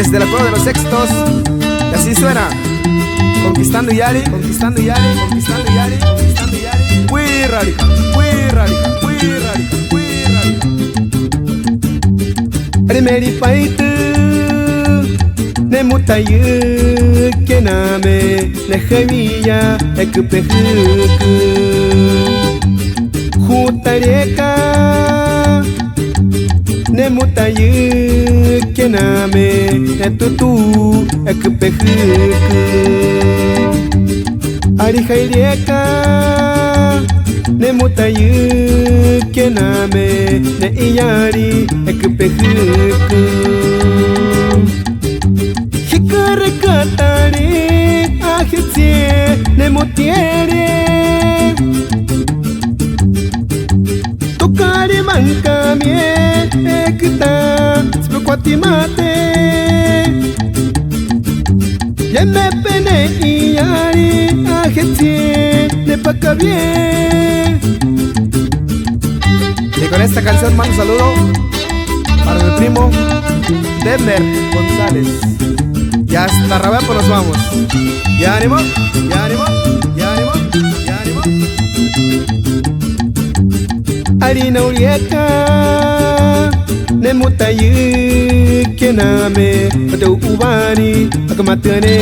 desde la cueva de los Sextos. Y así suena: conquistando Yari, conquistando Yari, conquistando Yari, conquistando Yari. Muy radical, muy radical, muy radical, muy radical. Primeri paite ne mutaye kename ne khamiya ek pehuk Jutareka ne mutaye kename ne tutu ek pehuk Ari khaireka ne mutaye kename ne iyari ek pehuk Hikar katare ahitse ne mutiere Tokare mankame ekta spokwati mate Yeme pene iyari ahitse ne pakabie. Y con esta canción mando un saludo para mi primo Denver González. Y hasta Rabapo nos vamos. Ya ánimo, ya ánimo, ya ánimo, ya ánimo. Harina urieka ne mutaye kename pada ubani akamatane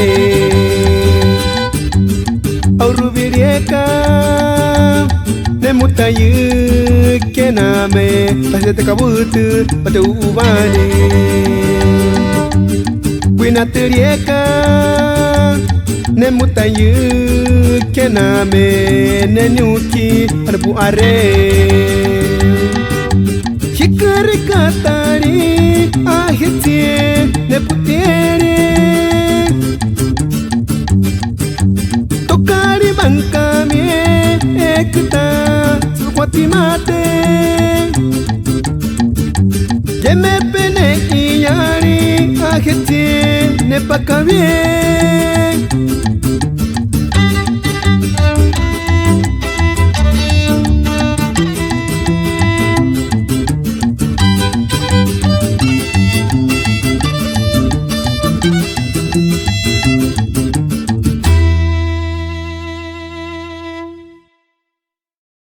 aurubirieka ne mutaye kename pasete kabutu pada ubani Winaterieka ne mutaye kename ne nyuki arbu are Hikari katari ahitie ne putere Tokari bankame ekta sukwati mate Yeme pene iyari ahiti ne pakavie